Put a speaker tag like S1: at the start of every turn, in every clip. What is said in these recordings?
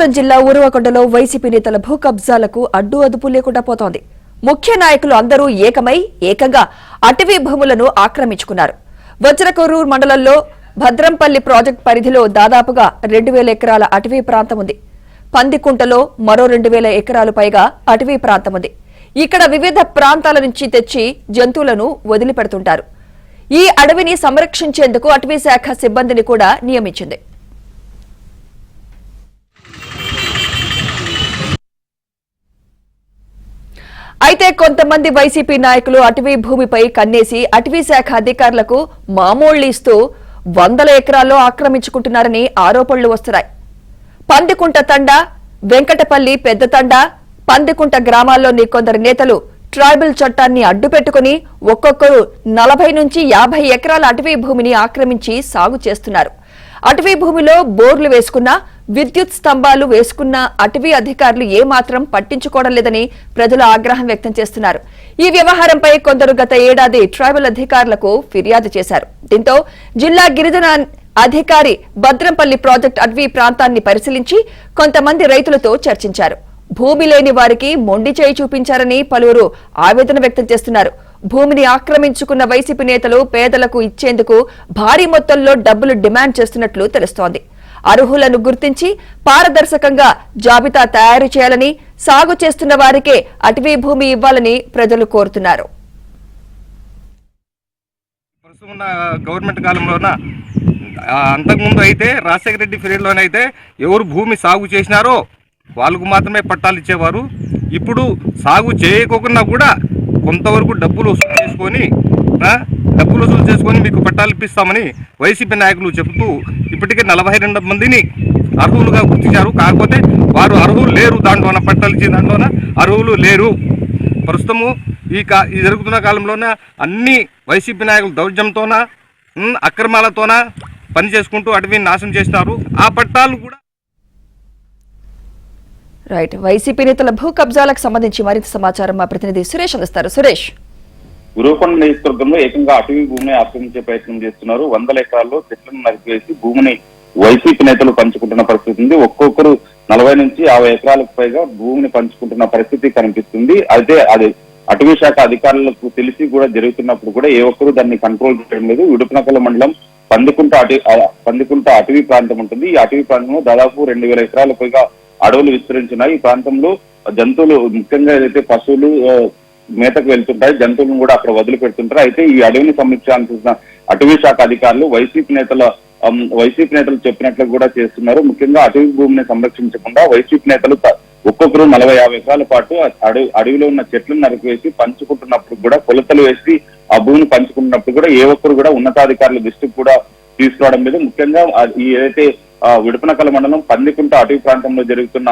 S1: అన్నవరం జిల్లా ఊరవకొండలో వైసీపీ నేతల భూ కబ్జాలకు అడ్డు అదుపు లేకుండా పోతోంది. ముఖ్య నాయకులు అందరూ ఏకమై ఏకంగా అటవీ భూములను ఆక్రమించుకున్నారు. వజ్రకొర్రూరు మండలంలో భద్రంపల్లి ప్రాజెక్టు పరిధిలో దాదాపుగా 2000 ఎకరాల అటవీ ప్రాంతం ఉంది. పందికుంటలో మరో 2000 ఎకరాలు పైగా అటవీ ప్రాంతం ఉంది. ఇక్కడ వివిధ ప్రాంతాల నుంచి తెచ్చి జంతువులను వదిలిపెడుతుంటారు. ఈ అడవిని సంరక్షించేందుకు అటవీ శాఖ సిబ్బందిని కూడా నియమించింది. అయితే కొంతమంది వైసీపీ నాయకులు అటవీ భూమిపై కన్నేసి అటవీ శాఖ అధికారులకు మామూళ్లు ఇస్తూ 100 ఎకరాల్లో ఆక్రమించుకుంటున్నారని ఆరోపణలు వస్తున్నాయి. పందికుంట తండా, వెంకటపల్లి పెద్ద తండా, పందికుంట గ్రామాల్లోని కొందరు నేతలు ట్రైబల్ చట్టాన్ని అడ్డుపెట్టుకుని ఒక్కొక్కరు 40 నుంచి 50 ఎకరాల అటవీ భూమిని ఆక్రమించి సాగు చేస్తున్నారు. అటవీ భూమిలో బోర్లు వేసుకున్నా, విద్యుత్ స్తంభాలు వేసుకున్న అటవీ అధికారులు ఏమాత్రం పట్టించుకోవడం లేదని ప్రజలు ఆగ్రహం వ్యక్తం చేస్తున్నారు. ఈ వ్యవహారంపై కొందరు గత ఏడాది ట్రైబల్ అధికారులకు ఫిర్యాదు చేశారు. దీంతో జిల్లా గిరిజన అధికారి భద్రంపల్లి ప్రాజెక్టు అటవీ ప్రాంతాన్ని పరిశీలించి కొంతమంది రైతులతో చర్చించారు. భూమి లేని వారికి మొండి చేయి చూపించారని పలువురు ఆవేదన వ్యక్తం చేస్తున్నారు. భూమిని ఆక్రమించుకున్న వైసీపీ నేతలు పేదలకు ఇచ్చేందుకు భారీ మొత్తంలో డబ్బులు డిమాండ్ చేస్తున్నట్లు తెలుస్తోంది. అర్హులను గుర్తించి పారదర్శకంగా జాబితా తయారు చేయాలని, సాగు చేస్తున్న వారికే అటవీ భూమి ఇవ్వాలని ప్రజలు కోరుతున్నారు.
S2: గవర్నమెంట్ కాలంలోన అంతకుముందు అయితే రాజశేఖర రెడ్డి పీరియడ్లోనైతే ఎవరు భూమి సాగు చేసినారో వాళ్ళకు మాత్రమే పట్టాలు ఇచ్చేవారు. ఇప్పుడు సాగు చేయకోకుండా కూడా కొంతవరకు డబ్బులు వసూలు చేసుకొని మీకు పట్టాలు ఇప్పిస్తామని వైసీపీ నాయకులు చెబుతూ ఇప్పటికే 42 మందిని అర్హులుగా గుర్తించారు. కాకపోతే వారు అర్హులు లేరు. దాంట్లోన పట్టాలు ఇచ్చిన దాంట్లోన అర్హులు లేరు. ప్రస్తుతము ఈ జరుగుతున్న కాలంలోన అన్ని వైసీపీ నాయకులు దౌర్జన్యంతోన అక్రమాలతోన పని చేసుకుంటూ అటవీని నాశనం చేస్తున్నారు. ఆ పట్టాలు కూడా
S1: రైట్. వైసీపీ నేతల భూ కబ్జాలకు సంబంధించి మరింత సమాచారం మా ప్రతినిధి సురేష్ అందిస్తారు. సురేష్,
S3: ఉరవకొండ నియోజకవర్గంలో ఏకంగా అటవీ భూమిని ఆక్రమించే ప్రయత్నం చేస్తున్నారు. 100 ఎకరాల్లో చెట్లను నరికివేసి భూమిని వైసీపీ నేతలు పంచుకుంటున్న పరిస్థితి ఉంది. ఒక్కొక్కరు 40 నుంచి 50 ఎకరాలకు పైగా భూమిని పంచుకుంటున్న పరిస్థితి కనిపిస్తుంది. అయితే అది అటవీ శాఖ అధికారులకు తెలిసి కూడా జరుగుతున్నప్పుడు కూడా ఏ ఒక్కరు దాన్ని కంట్రోల్ చేయడం లేదు. ఉడుపునకల మండలం పందికుంట అటవీ ప్రాంతం ఉంటుంది. ఈ అటవీ ప్రాంతంలో దాదాపు 2000 ఎకరాల పైగా అడవులు విస్తరించున్నాయి. ఈ ప్రాంతంలో జంతువులు, ముఖ్యంగా ఏదైతే పశువులు మేతకు వెళ్తుంటాయి, జంతువులను కూడా అక్కడ వదిలిపెడుతుంటారు. అయితే ఈ అడవిని సంరక్షించాల్సిన అటవీ శాఖ అధికారులు వైసీపీ నేతలు చెప్పినట్లు కూడా చేస్తున్నారు. ముఖ్యంగా అటవీ భూమిని సంరక్షించకుండా వైసీపీ నేతలు ఒక్కొక్కరు 40-50 ఎకరాల పాటు అడవిలో ఉన్న చెట్లను నరికివేసి పంచుకుంటున్నప్పుడు కూడా, కొలతలు వేసి ఆ భూమిని పంచుకుంటున్నప్పుడు కూడా ఏ ఒక్కరు కూడా ఉన్నతాధికారుల దృష్టికి కూడా తీసుకురావడం లేదు. ముఖ్యంగా ఏదైతే విడుపునకల మండలం పందికుంట అటవీ ప్రాంతంలో జరుగుతున్న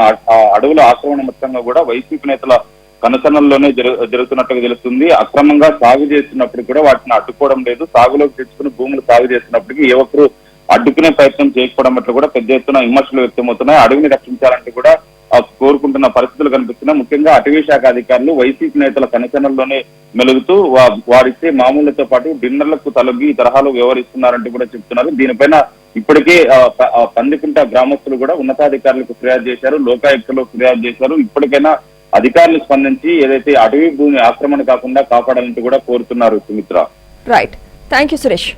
S3: అడవుల ఆక్రమణ మొత్తంగా కూడా వైసీపీ నేతల కనసనల్లోనే జరుగుతున్నట్టుగా తెలుస్తుంది. అక్రమంగా సాగు చేస్తున్నప్పుడు కూడా వాటిని అడ్డుకోవడం లేదు. సాగులోకి తెచ్చుకుని భూములు సాగు చేస్తున్నప్పటికీ ఏ ఒక్కరు అడ్డుకునే ప్రయత్నం చేయకపోవడం పట్ల కూడా పెద్ద ఎత్తున విమర్శలు వ్యక్తమవుతున్నాయి. అడవిని రక్షించాలంటే కూడా కోరుకుంటున్న పరిస్థితులు కనిపిస్తున్నాయి. ముఖ్యంగా అటవీ శాఖ అధికారులు వైసీపీ నేతల కనసనల్లోనే మెలుగుతూ వారిచ్చే మామూలుతో పాటు డిన్నర్లకు తలొగ్గి ఈ తరహాలో వ్యవహరిస్తున్నారంటూ కూడా చెప్తున్నారు. దీనిపైన ఇప్పటికే పందికుంట గ్రామస్తులు కూడా ఉన్నతాధికారులకు ఫిర్యాదు చేశారు, లోకాయుక్తలో ఫిర్యాదు చేశారు. ఇప్పటికైనా అధికారులు స్పందించి ఏదైతే అటవీ భూమి ఆక్రమణ కాకుండా కాపాడాలంటూ కూడా కోరుతున్నారు. Sumitra.
S1: Right. Thank you Suresh.